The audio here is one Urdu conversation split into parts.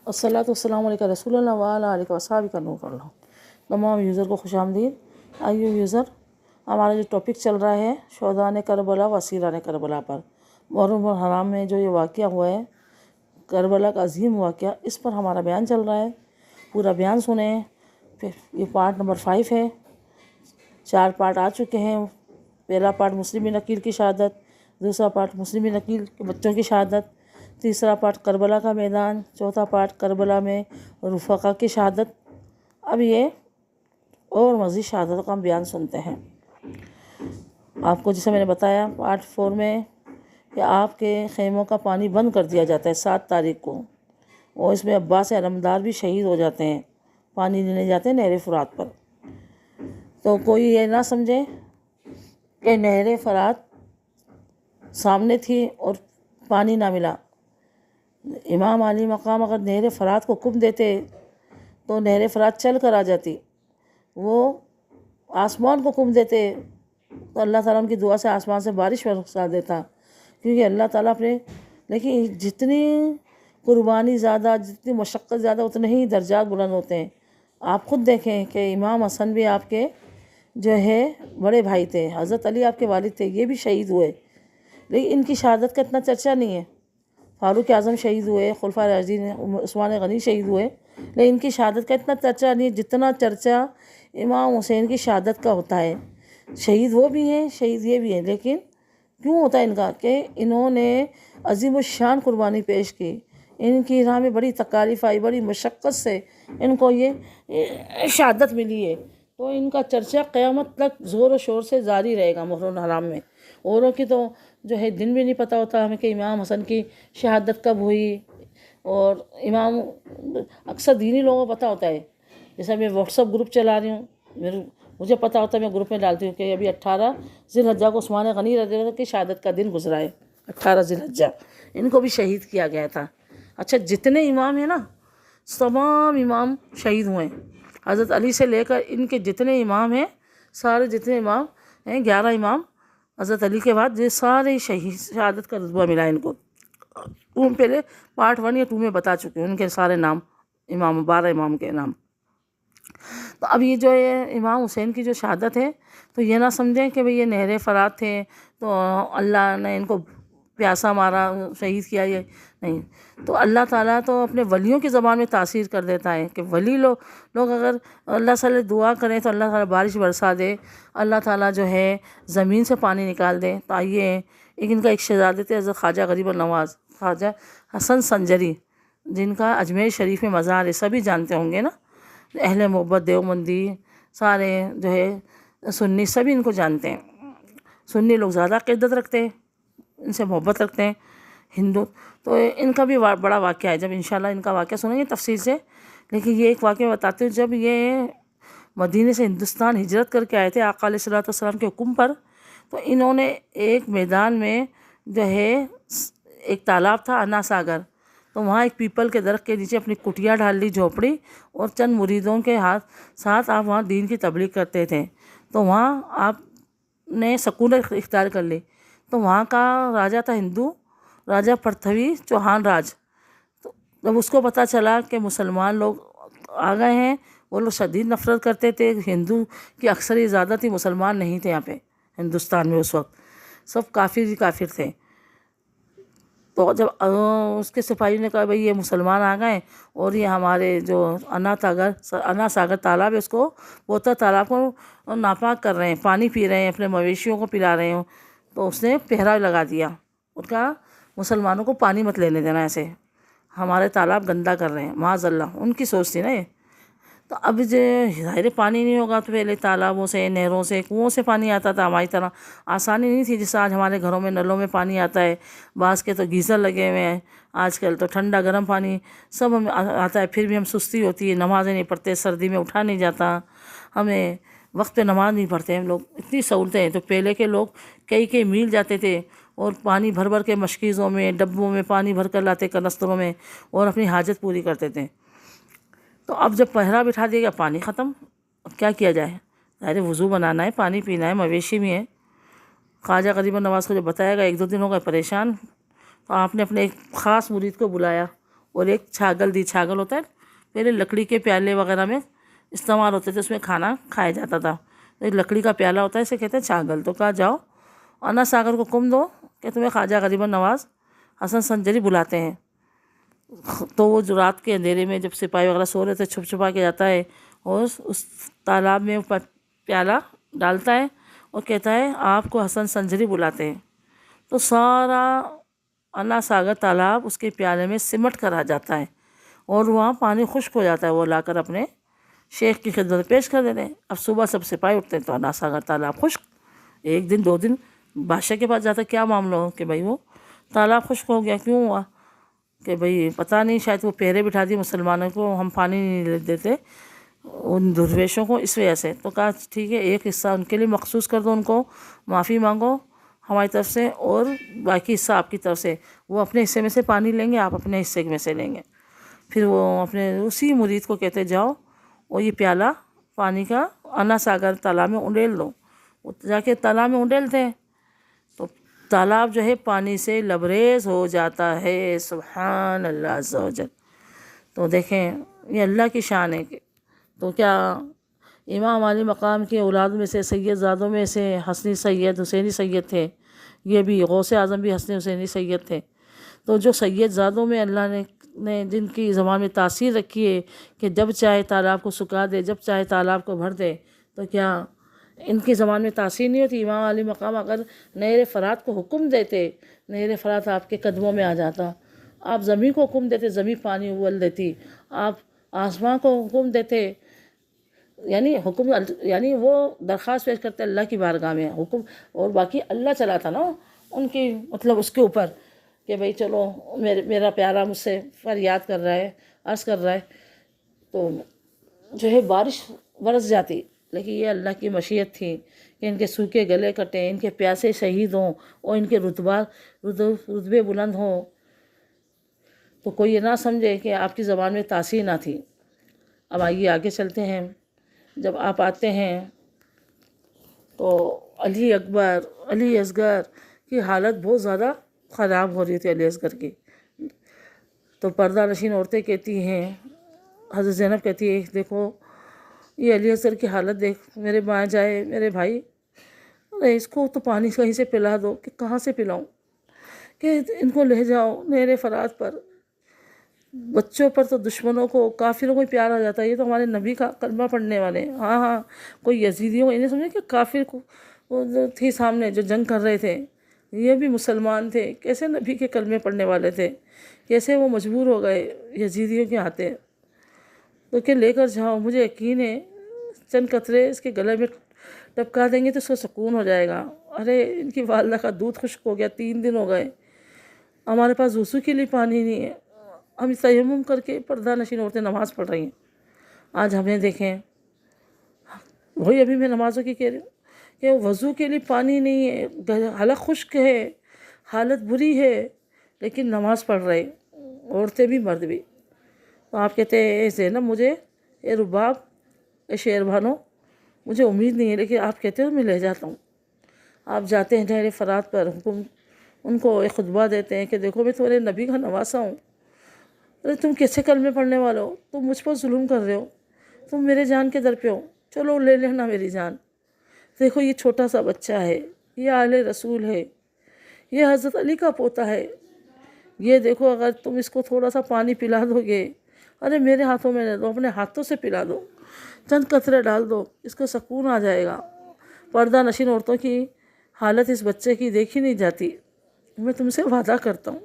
الصلاۃ والسلام علیکہ رسول اللہ وعلیہ آلہ وصحبہ نور اللہ۔ تمام یوزر کو خوش آمدید۔ آئیے یوزر، ہمارا جو ٹاپک چل رہا ہے شہدائے کربلا و اسیران کربلا پر، محرم الحرام میں جو یہ واقعہ ہوا ہے کربلا کا عظیم واقعہ، اس پر ہمارا بیان چل رہا ہے۔ پورا بیان سنیں۔ پھر یہ پارٹ نمبر 5 ہے۔ 4 پارٹ آ چکے ہیں۔ پہلا پارٹ مسلم بن عقیل کی شہادت، دوسرا پارٹ مسلم بن عقیل کے بچوں کی شہادت، تیسرا پارٹ کربلا کا میدان، چوتھا پارٹ کربلا میں رفقا کی شہادت۔ اب یہ اور مزید شہادتوں کا ہم بیان سنتے ہیں۔ آپ کو جیسے میں نے بتایا پارٹ 4 میں کہ آپ کے خیموں کا پانی بند کر دیا جاتا ہے 7 تاریخ کو، اور اس میں عباس علمدار بھی شہید ہو جاتے ہیں، پانی لینے جاتے ہیں نہر فرات پر۔ تو کوئی یہ نہ سمجھے کہ نہر فرات سامنے تھی اور پانی نہ ملا۔ امام علی مقام اگر نہر فرات کو حکم دیتے تو نہر فرات چل کر آ جاتی، وہ آسمان کو حکم دیتے تو اللہ تعالیٰ ان کی دعا سے آسمان سے بارش برسا دیتا، کیونکہ اللہ تعالیٰ اپنے، لیکن جتنی قربانی زیادہ، جتنی مشقت زیادہ، اتنے ہی درجات بلند ہوتے ہیں۔ آپ خود دیکھیں کہ امام حسن بھی آپ کے جو ہے بڑے بھائی تھے، حضرت علی آپ کے والد تھے، یہ بھی شہید ہوئے، لیکن ان کی شہادت کا اتنا چرچا نہیں ہے۔ فاروق اعظم شہید ہوئے، خلفائے راشدین عثمان غنی شہید ہوئے، لیکن ان کی شہادت کا اتنا چرچا نہیں ہے جتنا چرچا امام حسین کی شہادت کا ہوتا ہے۔ شہید وہ بھی ہیں، شہید یہ بھی ہیں، لیکن کیوں ہوتا ہے ان کا کہ انہوں نے عظیم الشان قربانی پیش کی، ان کی راہ میں بڑی تکالیف آئی، بڑی مشقت سے ان کو یہ شہادت ملی ہے، تو ان کا چرچا قیامت تک زور و شور سے جاری رہے گا محرم الحرام میں۔ اوروں کی تو جو ہے دن بھی نہیں پتہ ہوتا ہمیں کہ امام حسن کی شہادت کب ہوئی، اور امام اکثر دینی لوگوں کو پتہ ہوتا ہے۔ جیسا میں واٹس ایپ گروپ چلا رہی ہوں، مجھے پتہ ہوتا ہے، میں گروپ میں ڈالتی ہوں کہ ابھی 18 ذی الحجہ کو عثمان غنی رضی اللہ عنہ کی شہادت کا دن گزرا ہے، 18 ذی الحجہ، ان کو بھی شہید کیا گیا تھا۔ اچھا، جتنے امام ہیں نا، تمام امام شہید ہوئے ہیں، حضرت علی سے لے کر ان کے جتنے امام ہیں، سارے جتنے امام ہیں 11 امام حضرت علی کے بعد، یہ سارے شہادت کا رتبہ ملا ان کو۔ ان پہلے پارٹ 1 یا 2 میں بتا چکے ہیں ان کے سارے نام، امام 12 امام کے نام۔ تو اب یہ جو ہے امام حسین کی جو شہادت ہے، تو یہ نہ سمجھیں کہ بھئی یہ نہر فرات تھے تو اللہ نے ان کو پیاسا مارا، شہید کیا، یہ نہیں۔ تو اللہ تعالیٰ تو اپنے ولیوں کی زبان میں تاثیر کر دیتا ہے کہ ولی لوگ اگر اللہ سے دعا کریں تو اللہ تعالیٰ بارش برسا دے، اللہ تعالیٰ جو ہے زمین سے پانی نکال دے۔ تو آئیے ان کا ایک شہزادے تھے حضرت خواجہ غریب النواز، خواجہ حسن سنجری، جن کا اجمیر شریف میں مزار ہے، سبھی جانتے ہوں گے نا، اہل محبت دیوبندی سارے جو ہے سنی سبھی ان کو جانتے ہیں۔ سنی لوگ زیادہ عقیدت رکھتے ہیں، ان سے محبت رکھتے ہیں، ہندو تو ان کا بھی بڑا واقعہ ہے، جب انشاءاللہ ان کا واقعہ سنیں گے تفصیل سے۔ لیکن یہ ایک واقعہ بتاتے ہیں، جب یہ مدینے سے ہندوستان ہجرت کر کے آئے تھے آقا علیہ السلام کے حکم پر، تو انہوں نے ایک میدان میں جو ہے ایک تالاب تھا انا ساگر، تو وہاں ایک پیپل کے درخت کے نیچے اپنی کٹیا ڈال لی، جھوپڑی، اور چند مریدوں کے ساتھ آپ وہاں دین کی تبلیغ کرتے تھے۔ تو وہاں آپ نے سکونت اختیار کر لی۔ تو وہاں کا راجہ تھا ہندو، راجہ پرتھوی چوہان راج۔ تو جب اس کو پتہ چلا کہ مسلمان لوگ آ گئے ہیں، وہ لوگ شدید نفرت کرتے تھے، ہندو کی اکثریت زیادہ تھی، مسلمان نہیں تھے یہاں پہ ہندوستان میں اس وقت، سب کافر ہی کافر تھے۔ تو جب اس کے سپاہیوں نے کہا بھئی یہ مسلمان آ گئے اور یہ ہمارے جو انا ساگر تالاب ہے، اس کو بہتر تالاب کو ناپاک کر رہے ہیں، پانی پی رہے ہیں، اپنے مویشیوں کو پلا رہے ہیں، تو اس نے پہرا لگا دیا، ان کا مسلمانوں کو پانی مت لینے دینا، ایسے ہمارے تالاب گندا کر رہے ہیں، معاذ اللہ، ان کی سوچ تھی نا یہ۔ تو اب جو ظاہر پانی نہیں ہوگا تو پہلے تالابوں سے، نہروں سے، کنوؤں سے پانی آتا تھا، ہماری طرح آسانی نہیں تھی جیسے آج ہمارے گھروں میں نلوں میں پانی آتا ہے، بعض کے تو گیزر لگے ہوئے ہیں، آج کل تو ٹھنڈا گرم پانی سب ہمیں آتا ہے، پھر بھی ہم سستی ہوتی ہے، نمازیں نہیں پڑھتے، سردی میں اٹھا نہیں جاتا، ہمیں وقت پہ نماز نہیں پڑھتے ہم لوگ، اتنی سہولتیں ہیں۔ تو پہلے کے لوگ کئی میل جاتے تھے اور پانی بھر کے مشکیزوں میں، ڈبوں میں پانی بھر کر لاتے، کنستروں میں، اور اپنی حاجت پوری کرتے تھے۔ تو اب جب پہرا بٹھا دیا گیا، پانی ختم، اب کیا کیا جائے؟ ظاہر وضو بنانا ہے، پانی پینا ہے، مویشی بھی ہیں۔ خواجہ غریب نواز کو جب بتایا گیا، 1-2 دن ہو گئے پریشان، تو آپ نے اپنے ایک خاص مرید کو بلایا، اور ایک چھاگل دی، چھاگل ہوتا ہے پہلے لکڑی کے پیالے وغیرہ میں استعمال ہوتے تھے، اس میں کھانا کھایا جاتا تھا، ایک لکڑی کا پیالہ ہوتا ہے اسے کہتے ہیں چھاگل۔ تو کہا جاؤ انا ساگر کو حکم دو کہ تمہیں خواجہ غریب نواز حسن سنجری بلاتے ہیں۔ تو وہ جو رات کے اندھیرے میں جب سپاہی وغیرہ سو رہے تھے چھپ چھپا کے جاتا ہے اور اس تالاب میں پیالہ ڈالتا ہے اور کہتا ہے آپ کو حسن سنجری بلاتے ہیں۔ تو سارا انا ساگر تالاب اس کے پیالے میں سمٹ کر آ جاتا ہے اور وہاں پانی خشک ہو جاتا ہے، وہ لا کر اپنے شیخ کی خدمت میں پیش کر دیتے ہیں۔ اب صبح سب سپاہی اٹھتے ہیں تو انا ساگر تالاب خشک، ایک دن 2 دن بادشاہ کے پاس جاتا ہے، کیا معاملہ ہو کہ بھائی وہ تالاب خشک ہو گیا، کیوں ہوا؟ کہ بھئی پتہ نہیں، شاید وہ پہرے بٹھا دیے مسلمانوں کو، ہم پانی نہیں دیتے ان درویشوں کو، اس وجہ سے۔ تو کہا ٹھیک ہے ایک حصہ ان کے لیے مخصوص کر دو، ان کو معافی مانگو ہماری طرف سے، اور باقی حصہ آپ کی طرف سے، وہ اپنے حصے میں سے پانی لیں گے، آپ اپنے حصے میں سے لیں گے۔ پھر وہ اپنے اسی مرید کو کہتے جاؤ اور یہ پیالہ پانی کا انا ساگر تالاب میں انڈیل دو۔ وہ جا کے تالاب میں انڈیلتے ہیں تو تالاب جو ہے پانی سے لبریز ہو جاتا ہے، سبحان اللہ عز و جل۔ تو دیکھیں یہ اللہ کی شان ہے کہ تو کیا امام علی مقام کے اولاد میں سے سید زادوں میں سے حسنی سید حسینی سید تھے، یہ بھی غوث اعظم بھی حسنی حسینی سید تھے۔ تو جو سید زادوں میں اللہ نے جن کی زبان میں تاثیر رکھی ہے کہ جب چاہے تالاب کو سکھا دے، جب چاہے تالاب کو بھر دے، تو کیا ان کی زبان میں تاثیر نہیں ہوتی؟ امام علی مقام اگر نہر فرات کو حکم دیتے، نہر فرات آپ کے قدموں میں آ جاتا، آپ زمین کو حکم دیتے زمین پانی اول دیتی، آپ آسمان کو حکم دیتے، یعنی وہ درخواست پیش کرتے اللہ کی بارگاہ میں، حکم اور باقی اللہ چلاتا نا ان کی مطلب اس کے اوپر کہ بھئی چلو میرا پیارا مجھ سے فریاد کر رہا ہے، عرض کر رہا ہے، تو جو ہے بارش برس جاتی۔ لیکن یہ اللہ کی مشیت تھی کہ ان کے سوکھے گلے کٹیں، ان کے پیاسے شہید ہوں اور ان کے رتبے بلند ہوں، تو کوئی یہ نہ سمجھے کہ آپ کی زبان میں تاثیر نہ تھی۔ اب آئیے آگے چلتے ہیں۔ جب آپ آتے ہیں تو علی اکبر، علی اصغر کی حالت بہت زیادہ خراب ہو رہی تھی، علی اصغر کی۔ تو پردہ نشین عورتیں کہتی ہیں، حضرت زینب کہتی ہے دیکھو یہ علی اصغر کی حالت دیکھ، میرے ماں جائے میرے بھائی، ارے اس کو تو پانی کہیں سے پلا دو، کہ کہاں سے پلاؤں، کہ ان کو لے جاؤ نہر فرات پر۔ بچوں پر تو دشمنوں کو کافروں کو پیار آ جاتا ہے، یہ تو ہمارے نبی کا کلمہ پڑھنے والے ہیں۔ ہاں کوئی یزیدیوں انہیں سمجھے کہ کافر کو جو تھی سامنے جو جنگ کر رہے تھے، یہ بھی مسلمان تھے، کیسے نبی کے کلمے پڑھنے والے تھے، کیسے وہ مجبور ہو گئے یزیدیوں کے ہاتھے۔ تو کہ لے کر جاؤ، مجھے یقین ہے چند قطرے اس کے گلے میں ٹپکا دیں گے تو اس کو سکون ہو جائے گا۔ ارے ان کی والدہ کا دودھ خشک ہو گیا، 3 دن ہو گئے، ہمارے پاس وضو کے لیے پانی نہیں ہے، ہم تیمم کر کے پردہ نشین عورتیں نماز پڑھ رہی ہیں۔ آج ہمیں دیکھیں، وہی ابھی میں نمازوں کی کہہ رہی ہوں کہ وضو کے لیے پانی نہیں ہے، حلق خشک ہے، حالت بری ہے، لیکن نماز پڑھ رہے عورتیں بھی مرد بھی۔ تو آپ کہتے ہیں اے زینب مجھے، اے رباب، اے شیر بانو، مجھے امید نہیں ہے، لیکن آپ کہتے ہو میں لے جاتا ہوں۔ آپ جاتے ہیں نہر فرات پر، حکم ان کو ایک خطبہ دیتے ہیں کہ دیکھو میں تمہارے نبی کا نواسا ہوں، ارے تم کیسے کلمے پڑھنے والے ہو، تم مجھ پر ظلم کر رہے ہو، تم میرے جان کے در پہ ہو، چلو لے لینا میری جان۔ دیکھو یہ چھوٹا سا بچہ ہے، یہ آل رسول ہے، یہ حضرت علی کا پوتا ہے، یہ دیکھو اگر تم اس کو تھوڑا سا پانی پلا دو گے، ارے میرے ہاتھوں میں نہ دو، اپنے ہاتھوں سے پلا دو، چند قطرے ڈال دو، اس کو سکون آ جائے گا۔ پردہ نشین عورتوں کی حالت اس بچے کی دیکھی نہیں جاتی۔ میں تم سے وعدہ کرتا ہوں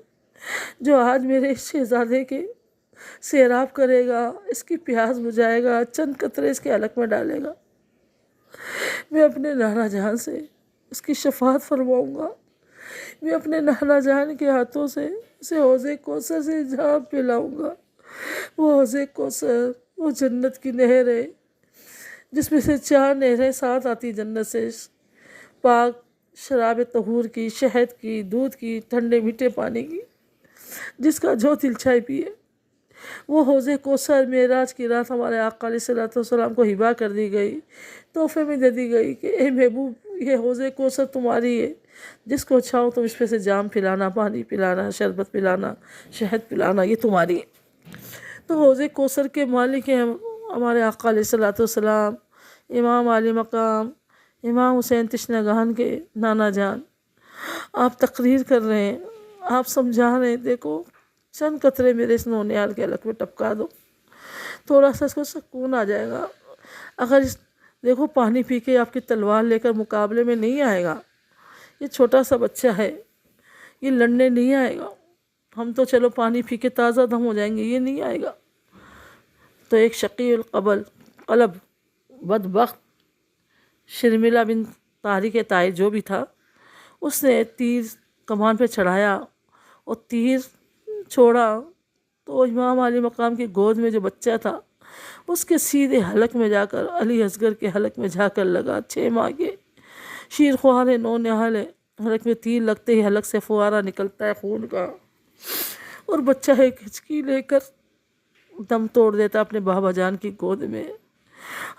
جو آج میرے اس شہزادے کے سیراب کرے گا، اس کی پیاس بجھائے گا، چند قطرے اس کے حلق میں ڈالے گا، میں اپنے نانا جہاں سے اس کی شفاعت فرماؤں گا، میں اپنے نانا جہاں کے ہاتھوں سے اسے حوض کوثر سے جام پلاؤں گا۔ وہ حوض کوثر وہ جنت کی نہر ہے جس میں سے 4 نہریں ساتھ آتی جنت سے، پاک شراب طہور کی، شہد کی، دودھ کی، ٹھنڈے میٹھے پانی کی، جس کا جو دل چاہے پیے۔ وہ حوض کوثر معراج کی رات ہمارے آقا علیہ الصلوۃ والسلام کو ہبا کر دی گئی، تحفے میں دے دی گئی کہ اے محبوب یہ حوض کوثر تمہاری ہے، جس کو چاہو تم اس پہ سے جام پلانا، پانی پلانا، شربت پلانا، شہد پلانا، یہ تمہاری ہے۔ تو حوض کوثر کے مالک ہیں ہمارے آقا علیہ الصلوۃ والسلام، امام علی مقام، امام حسین تشنگان کے نانا جان۔ آپ تقریر کر رہے ہیں، آپ سمجھا رہے ہیں، دیکھو چند قطرے میرے اس نونیال کے حلق میں ٹپکا دو، تھوڑا سا اس کو سکون آ جائے گا۔ اگر دیکھو پانی پی کے آپ کی تلوار لے کر مقابلے میں نہیں آئے گا، یہ چھوٹا سا بچہ ہے، یہ لڑنے نہیں آئے گا۔ ہم تو چلو پانی پی کے تازہ دم ہو جائیں گے، یہ نہیں آئے گا۔ تو ایک شقی القلب بدبخت شرملہ بن طارق طائی جو بھی تھا، اس نے تیر کمان پہ چڑھایا اور تیر چھوڑا تو امام علی مقام کی گود میں جو بچہ تھا اس کے سیدھے حلق میں جا کر، علی اصغر کے حلق میں جا کر لگا۔ 6 ماہ کے شیر خوار نونہال حلق میں تیر لگتے ہی حلق سے فوارہ نکلتا ہے خون کا، اور بچہ ایک ہچکی لے کر دم توڑ دیتا اپنے بابا جان کی گود میں۔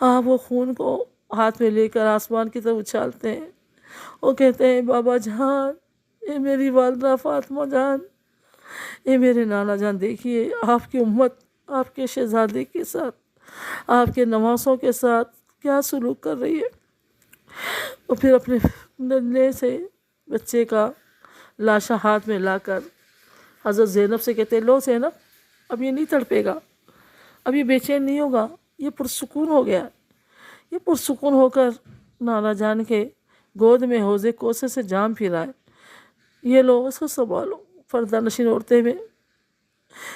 آپ وہ خون کو ہاتھ میں لے کر آسمان کی طرف اچھالتے ہیں اور کہتے ہیں بابا جان، اے میری والدہ فاطمہ جان، اے میرے نانا جان، دیکھیے آپ کی امت آپ کے شہزادے کے ساتھ، آپ کے نواسوں کے ساتھ کیا سلوک کر رہی ہے۔ اور پھر اپنے ننھے سے بچے کا لاشا ہاتھ میں لا کر حضرت زینب سے کہتے ہیں لو زینب، اب یہ نہیں تڑپے گا، اب یہ بے چین نہیں ہوگا، یہ پرسکون ہو گیا۔ یہ پرسکون ہو کر نانا جان کے گود میں حوض کوثر سے جام پھرا ہے، یہ لو اس کو سنبھالو۔ پردہ نشین عورتیں میں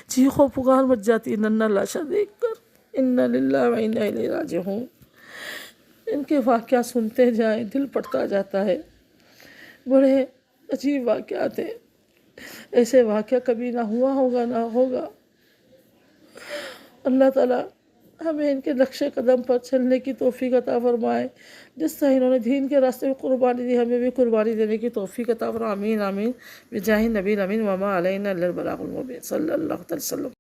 چیخو پکار مچ جاتی ننھا لاشا دیکھ کر، انا للہ و انا الیہ راجعون۔ ان کے واقعات سنتے جائیں، دل پڑتا جاتا ہے، بڑے عجیب واقعات ہیں، ایسے واقعہ کبھی نہ ہوا ہوگا نہ ہوگا۔ اللہ تعالیٰ ہمیں ان کے نقش قدم پر چلنے کی توفیق عطا فرمائے، جس طرح انہوں نے دین کے راستے میں قربانی دی، ہمیں بھی قربانی دینے کی توفیق عطا فرمائے۔ آمین آمین بجاہ نبی الامین وما علینا الا البلاغ المبین، صلی اللہ علیہ وسلم۔